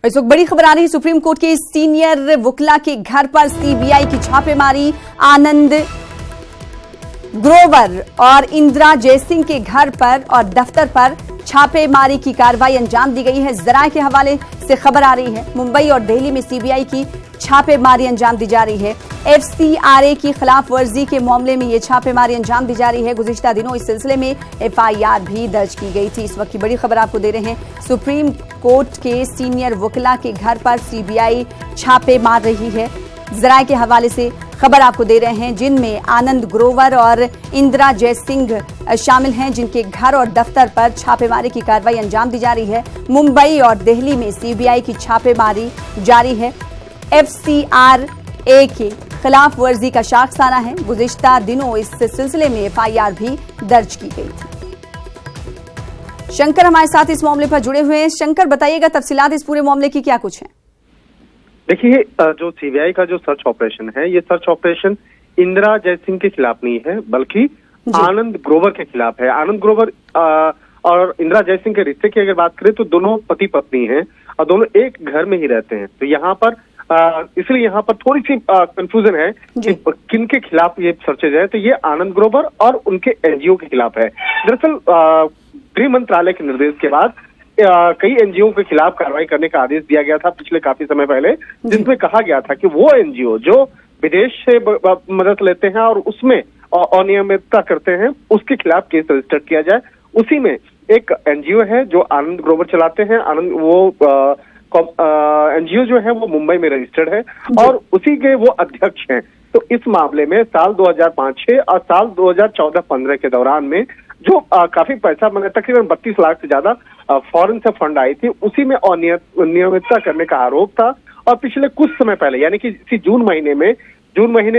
इस वक्त बड़ी खबर आ रही है, सुप्रीम कोर्ट के सीनियर वकील के घर पर सीबीआई की छापेमारी। आनंद ग्रोवर और इंदिरा जयसिंह के घर पर और दफ्तर पर छापेमारी की कार्रवाई अंजाम दी गई है। जराये के हवाले से खबर आ रही है, मुंबई और दिल्ली में सीबीआई की छापेमारी अंजाम दी जा रही है। एफसीआरए की खिलाफ वर्जी के मामले में यह छापेमारी अंजाम दी जा रही है। गुज़िश्ता दिनों इस सिलसिले में एफआईआर भी दर्ज की गई थी। इस वक्त की बड़ी खबर आपको दे रहे हैं, सुप्रीम कोर्ट के सीनियर वकील के घर पर सीबीआई छापे मार रही है। जराये के हवाले से खबर आपको दे रहे हैं, जिनमें आनंद ग्रोवर और इंदिरा जयसिंह शामिल हैं, जिनके घर और दफ्तर पर छापेमारी की कार्रवाई अंजाम दी जा रही है। मुंबई और दिल्ली में सीबीआई की छापेमारी जारी है। एफसीआरए के खिलाफ वर्जी का साक्ष्य है। गुज़िश्ता दिनों इस सिलसिले में एफआईआर भी दर्ज की गई थी। शंकर हमारे साथ इस मामले पर जुड़े हुए हैं। शंकर, बताइएगा तफसीलात इस पूरे मामले की क्या कुछ है? देखिए, जो सीबीआई का जो सर्च ऑपरेशन है, ये सर्च ऑपरेशन इंदिरा जयसिंह के खिलाफ नहीं है, बल्कि आनंद ग्रोवर के खिलाफ है। आनंद ग्रोवर और इंदिरा जयसिंह के रिश्ते की अगर बात करें तो दोनों पति पत्नी हैं और दोनों एक घर में ही रहते हैं। तो यहाँ पर इसलिए यहाँ पर थोड़ी सी कंफ्यूजन है कि किन के खिलाफ ये सर्चेज है। तो ये आनंद ग्रोवर और उनके एनजीओ के खिलाफ है। दरअसल गृह मंत्रालय के निर्देश के बाद कई एनजीओ के खिलाफ कार्रवाई करने का आदेश दिया गया था पिछले काफी समय पहले, जिसमें कहा गया था कि वो एनजीओ जो विदेश से मदद लेते हैं और उसमें अनियमितता करते हैं, उसके खिलाफ केस रजिस्टर किया जाए। उसी में एक एनजीओ है जो आनंद ग्रोवर चलाते हैं। आनंद वो एनजीओ जो है वो मुंबई में रजिस्टर्ड है और उसी के वो अध्यक्ष हैं। तो इस मामले में साल 2005-06 और साल 2014-15 के दौरान में जो काफी पैसा मैंने तकरीबन 32 लाख से ज्यादा फॉरेन से फंड आई थी, उसी में अनियमितता करने का आरोप था। और पिछले कुछ समय पहले यानी कि इसी जून महीने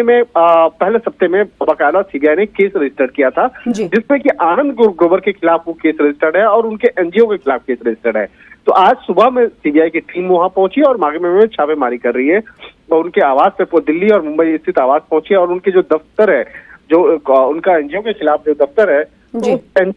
में पहले सप्ताह में बाकायदा सीबीआई ने केस रजिस्टर किया था, जिसमें कि आनंद ग्रोवर के खिलाफ वो केस रजिस्टर्ड है और उनके एनजीओ के खिलाफ केस रजिस्टर्ड है। तो आज सुबह में सीबीआई की टीम वहां पहुंची और मामले में छापेमारी कर रही है और उनके आवास पे दिल्ली और मुंबई स्थित आवास पहुंची और उनके जो दफ्तर है, जो उनका एनजीओ के खिलाफ जो दफ्तर है, तो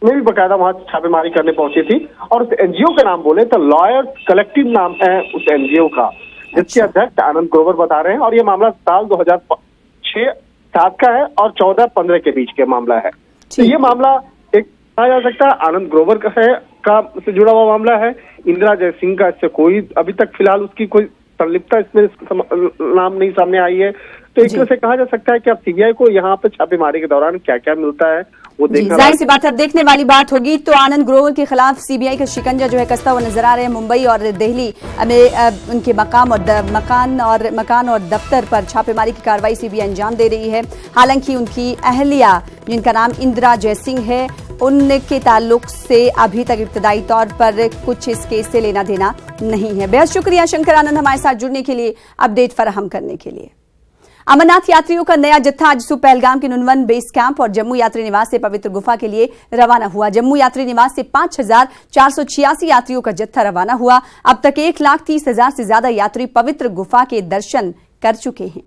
में भी बाकायदा वहां छापेमारी करने पहुंची थी। और उस एनजीओ का नाम बोले तो लॉयर्स कलेक्टिव नाम है उस एनजीओ का, जिसके अध्यक्ष आनंद ग्रोवर बता रहे हैं। और ये मामला साल 2006-07 का है और 14-15 के बीच का मामला है। तो ये मामला एक कहा जा सकता है आनंद ग्रोवर का से जुड़ा हुआ मामला है। इंदिरा जयसिंह का इससे कोई अभी तक फिलहाल उसकी कोई संलिप्तता इसमें नाम नहीं सामने आई है। तो एक तरह से कहा जा सकता है कि अब सीबीआई को यहाँ पे छापेमारी के दौरान क्या क्या मिलता है वो देखना, जाहिर सी बात है, अब देखने वाली बात होगी। तो आनंद ग्रोवर के खिलाफ सीबीआई का शिकंजा जो है कसता हुआ नजर आ रहे हैं। मुंबई और दिल्ली में उनके मकान और दफ्तर पर छापेमारी की कार्रवाई सीबीआई अंजाम दे रही है। हालांकि उनकी अहलिया, जिनका नाम इंदिरा जयसिंह है, उनके ताल्लुक से अभी तक इब्तदाई तौर पर कुछ इस केस से लेना देना नहीं है। बेहद शुक्रिया शंकर आनंद हमारे साथ जुड़ने के लिए, अपडेट फराहम करने के लिए। अमरनाथ यात्रियों का नया जत्था आज सुबह पहलगाम के नुनवन बेस कैंप और जम्मू यात्री निवास से पवित्र गुफा के लिए रवाना हुआ। जम्मू यात्री निवास से 5486 यात्रियों का जत्था रवाना हुआ। अब तक 1,30,000 से ज्यादा यात्री पवित्र गुफा के दर्शन कर चुके हैं।